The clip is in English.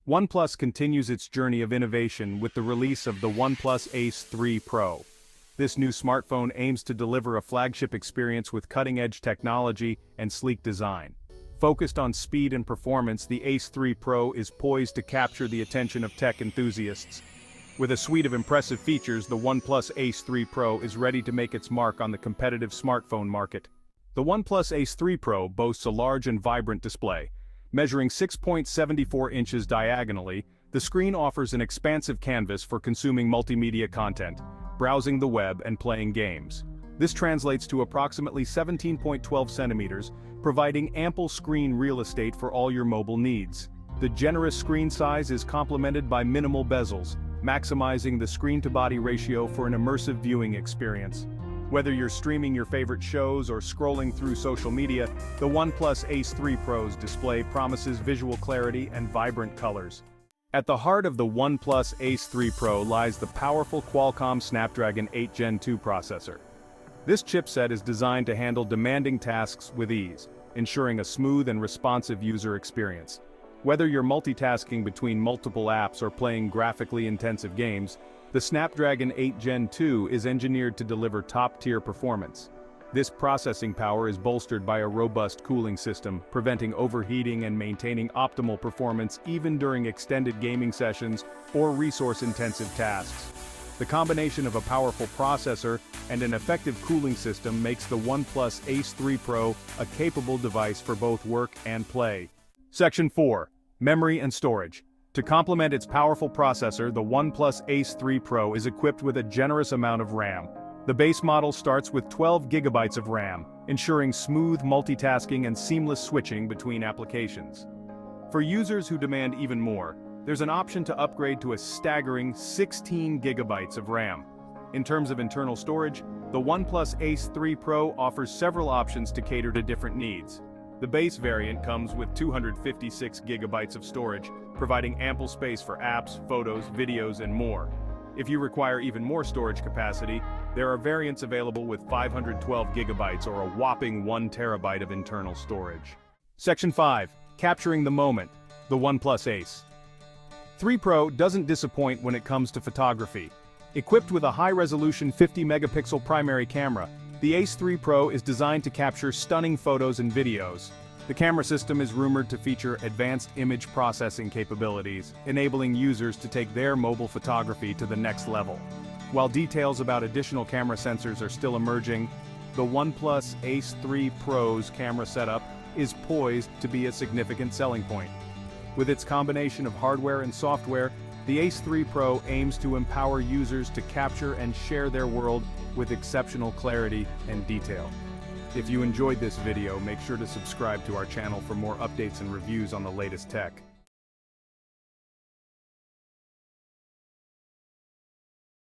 OnePlus continues its journey of innovation with the release of the OnePlus Ace 3 Pro. This new smartphone aims to deliver a flagship experience with cutting-edge technology and sleek design. Focused on speed and performance, the Ace 3 Pro is poised to capture the attention of tech enthusiasts. With a suite of impressive features, the OnePlus Ace 3 Pro is ready to make its mark on the competitive smartphone market. The OnePlus Ace 3 Pro boasts a large and vibrant display. Measuring 6.74 inches diagonally, the screen offers an expansive canvas for consuming multimedia content, browsing the web and playing games. This translates to approximately 17.12 centimeters, providing ample screen real estate for all your mobile needs. The generous screen size is complemented by minimal bezels, maximizing the screen-to-body ratio for an immersive viewing experience. Whether you're streaming your favorite shows or scrolling through social media, the OnePlus Ace 3 Pro's display promises visual clarity and vibrant colors. At the heart of the OnePlus Ace 3 Pro lies the powerful Qualcomm Snapdragon 8 Gen 2 processor. This chipset is designed to handle demanding tasks with ease, ensuring a smooth and responsive user experience. Whether you're multitasking between multiple apps or playing graphically intensive games, the Snapdragon 8 Gen 2 is engineered to deliver top-tier performance. This processing power is bolstered by a robust cooling system, preventing overheating and maintaining optimal performance even during extended gaming sessions or resource-intensive tasks. The combination of a powerful processor and an effective cooling system makes the OnePlus Ace 3 Pro a capable device for both work and play. Section 4. Memory and Storage. To complement its powerful processor, the OnePlus Ace 3 Pro is equipped with a generous amount of RAM. The base model starts with 12 GB of RAM, ensuring smooth multitasking and seamless switching between applications. For users who demand even more, there's an option to upgrade to a staggering 16 GB of RAM. In terms of internal storage, the OnePlus Ace 3 Pro offers several options to cater to different needs. The base variant comes with 256 GB of storage, providing ample space for apps, photos, videos, and more. If you require even more storage capacity, there are variants available with 512 GB or a whopping 1 TB of internal storage. Section 5. Capturing the moment. The OnePlus Ace 3 Pro doesn't disappoint when it comes to photography. Equipped with a high-resolution 50-megapixel primary camera, the Ace 3 Pro is designed to capture stunning photos and videos. The camera system is rumored to feature advanced image processing capabilities, enabling users to take their mobile photography to the next level. While details about additional camera sensors are still emerging, the OnePlus Ace 3 Pro's camera setup is poised to be a significant selling point. With its combination of hardware and software, the Ace 3 Pro aims to empower users to capture and share their world with exceptional clarity and detail. If you enjoyed this video, make sure to subscribe to our channel for more updates and reviews on the latest tech.